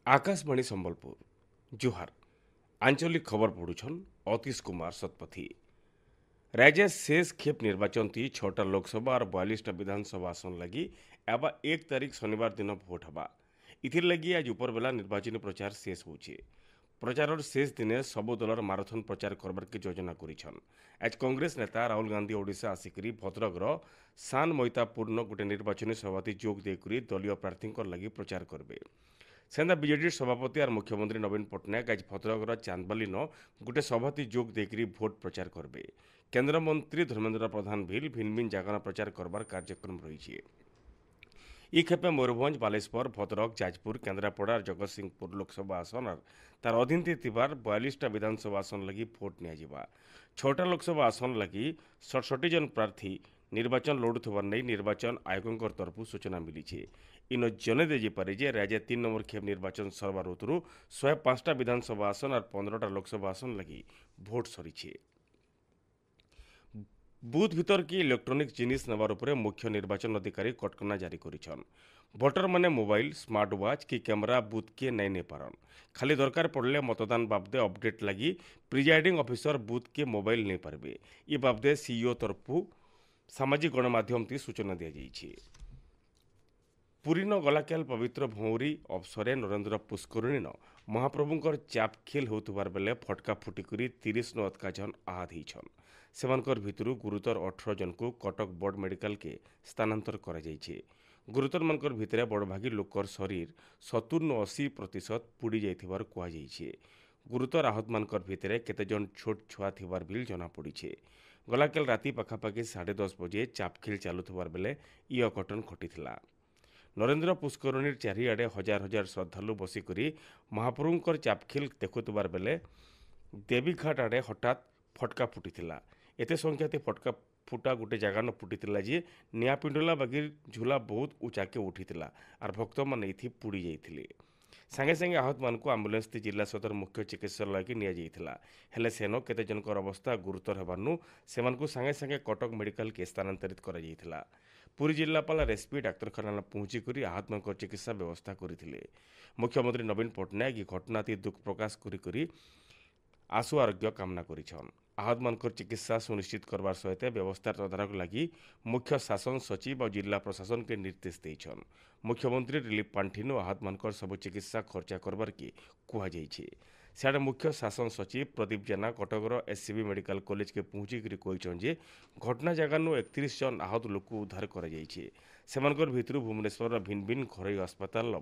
आकाशवाणी संबलपुर जुहार आंचलिक खबर पढ़ुछन अतीश कुमार शतपथी। राज्य शेष खेप निर्वाचन थी 6टा लोकसभा और 42टा विधानसभा आसन लगी एबा 1 तारीख शनिवार दिन भोट हवा। इथिर लगी आज उपरबेला निर्वाचन प्रचार शेष होचे। प्रचार शेष दिने सबु दलर माराथन प्रचार करबार के योजना करिछन। आज कांग्रेस नेता राहुल गांधी ओडिशा आसिकरी भद्रकर सान मैतापुर गोटे निर्वाचनी सभाती जोग देकरी दलीय प्रार्थी लगी प्रचार करबे। सेना बीजेडी सभापति और मुख्यमंत्री नवीन पट्टनायक आज भद्रकर चांदबाली गोटे सभाती जोग देकरी भोट प्रचार करबे। केंद्र मंत्री धर्मेंद्र प्रधान भी भिन्न भिन्न जगह प्रचार करबार कार्यक्रम रही। इ खेपे मयूरभंज बालेश्वर भद्रक जाजपुर केन्द्रापड़ा और जगतसिंहपुर लोकसभा आसन और तार अधीन 42टा विधानसभा आसन लगी भोट निया। 6टा लोकसभा आसन लगी 67 जन प्रार्थी निर्वाचन लड़ुवर नहीं निर्वाचन आयोग तरफ सूचना मिली। इन जन दे जे राज्य 3 नंबर खेप निर्वाचन सरवा ऋतु 105टा विधानसभा आसन और 15टा लोकसभा आसन लगी भोट सरी। बुथ भीतर की इलेक्ट्रोनिक जिनिस नेबार उपरे मुख्य निर्वाचन अधिकारी कटकना जारी करिछन। भोटर माने मोबाइल स्मार्ट वाच की कैमरा बुथ के नहीं पारन। खाली दरकार पड़ले मतदान बाबदे अपडेट लगी प्रिजाइडिंग ऑफिसर बुथ के मोबाइल नहीं पारबे। ये बाबदे सीईओ तरफु सामाजिक गणमाध्यम ती सूचना दिया जाइछि। पुरीन गलाकेल पवित्र भौरी अवसरे नरेंद्र पुष्करिणी महाप्रभुंकर चापखेल होतुबार बेले फटका फुटिकरी 30 नु अधिका जन आहत होइछन। सेमानकर भितरु गुरुतर 18 जन को कटक बड़ मेडिकल के स्थानांतर करा जाइछे। गुरुतर मानकर भितरे बड़भागी लोकर शरीर 70-80% पुड़ी जाइथिबार कुआ जाइछे। गुरुतर आहत मानकर भितरे केते जन छोट छुआ थिबार बिल जना पड़िछे। गलाकेल राति पाखापाखि 10:30 बजे चापखेल चालुथिबार बेले इ अघटन घटिथिला। नरेंद्र पुष्करिणी चारिआडे हजार हजार श्रद्धालु बसिकरी महाप्रभुंकर चापखेल देखुथिबार बेले देवीघाट आडे हठात फटका फुटिथिला। एते संख्याते फटका फुटा गोटे जगह न फुटिथिला जे निया पिंडला बागी झूला बहुत उचाके उठिथिला और भक्त माने इथि पुड़ी जाइथिले। संगे संगे आहत मान को एम्बुलेंस ती जिला सदर मुख्य चिकित्सालय की निया जाइथिला। हेले सेनो केते जनकर अवस्था गुरुतर हेबारनु सेमानकु संगे संगे कटक मेडिकल के स्थानांतरित करा जाइथिला। पुरी जिलापाल एसपी डाक्तरखाना पहुंची करी आहत मानकर चिकित्सा व्यवस्था करिथिले। मुख्यमंत्री नवीन पट्टनायक ई घटनाती दुख प्रकाश करी आशु आरोग्य कामना करिछन। आहत मानकर चिकित्सा सुनिश्चित करबार सहित व्यवस्था तदारक लगी मुख्य शासन सचिव और जिला प्रशासन के निर्देश देइछन। मुख्यमंत्री रिलीफ पांठिनु आहत मानकर सब चिकित्सा खर्चा करबार की कुहा जाइछे। सियाड़े मुख्य शासन सचिव प्रदीप जेना कटकर एससीबी मेडिकल कॉलेज के पहुंची कही जे घटना जगानु 31 जन आहत लोक उद्धार कर सेमानकर भितरु भुवनेश्वर भिन्न भिन्न घरोई अस्पताल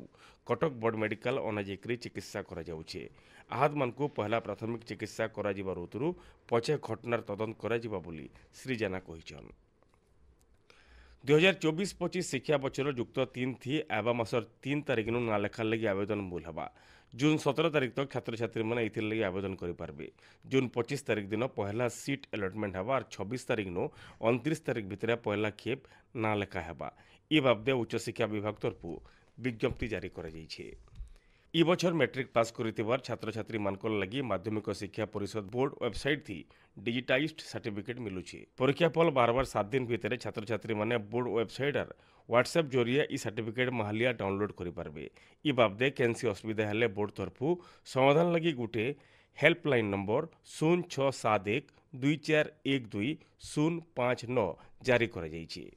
कटक बड़ मेडिकल अनाजाई चिकित्सा करा जाउछे। आहत मानकु पहला प्राथमिक चिकित्सा करा जिबा ऋतुरु पछे घटनार तदंत करा जिबा बोली श्री जेना कहिछन। 2024-25 शिक्षा बचर युक्त 3 थी एवं मासर 3 तारिख ना लेखा लगी आवेदन मूल हवा। जून 17 तारिख तक छात्र छात्री मैंने इथिर लगी आवेदन करें। जून 25 तारिख दिन पहला सीट अलटमेंट हवा और 26 तारिख नो 29 तारिख भितर पहला खेप ना लेखा हवा। इ बाबदे उच्च शिक्षा विभाग तरफु विज्ञप्ति जारी करा जाइछे। इ बछर मैट्रिक पास करिथिबार छात्र छात्री मानकर लगी माध्यमिक शिक्षा परिषद बोर्ड वेबसाइट थी डिजिटाइज्ड सर्टिफिकेट मिलुछि। परीक्षा फल 7 दिन भितर छात्र छात्री माने बोर्ड वेबसाइट और व्हाट्सएप जरिए इ सर्टिफिकेट महालिया डाउनलोड करि पारबे। इ बाबदे केनसी असुविधा हेले बोर्ड तरफु समाधान लगी गुटे हेल्पलाइन नंबर 0671 2412 059 जारी करा जाइछि।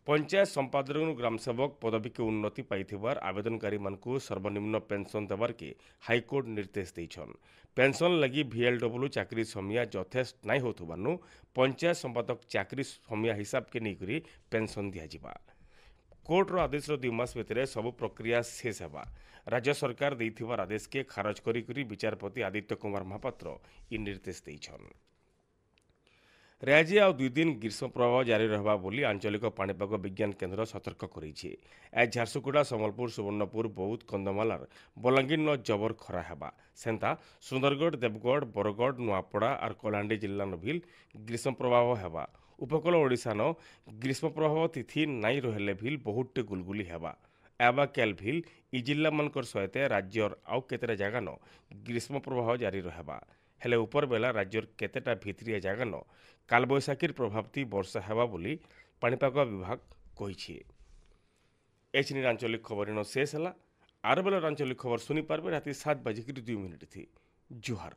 पंचायत संपादक ग्रामसेवक पदवी के उन्नति पाइथिबार आवेदनकारी मानकु सर्वनिम्न पेंशन देवार के हाईकोर्ट निर्देश देइछन। पेंशन लगी VLW चाकरी समिया यथेष्ट नाई होथुबानु पंचायत संपादक चाकरी समिया हिसाब के नैकरी पेंशन दिया जिबा। कोर्टर आदेश 2 मास भितर सबु प्रक्रिया शेष हेबा। राज्य सरकार देइथिबार आदेश के खारज करी विचारपति आदित्य कुमार महापात्र इ निर्देश देइछन। राज्य आ 2 दिन ग्रीष्म प्रभाव जारी रहबा बोली आंचलिक पाणीपाग विज्ञान केन्द्र सतर्क करिछे। आज झारसुगुड़ा संबलपुर सुवर्णपुर बौद्ध कंधमाल और बलांगीर न जबर खरा हेबा। सेंता सुंदरगढ़ देवगढ़ बरगढ़ नुआपड़ा और कलाहांडी जिला भी ग्रीष्म प्रभाव हेबा। उपकूल ओडिशा न ग्रीष्म प्रभाव तिथि नाई रहले भी बहुटे गुलगुली हेबा। एबा कैल भी इ जिला मानकर सहित राज्यर आउ केतेटा जगह न ग्रीष्म प्रभाव जारी रहबा। हेले ऊपर बेला राज्यर केतेटा भितरिया जगह न कालबैशाखीर प्रभावती वर्षा हेबा बोली पाणीपाग विभाग कहिछे। आंचलिक खबर शेष है। आर बेलर आंचलिक खबर सुनी पारबे राति 7 बजे की 2 मिनट थी। जुहार।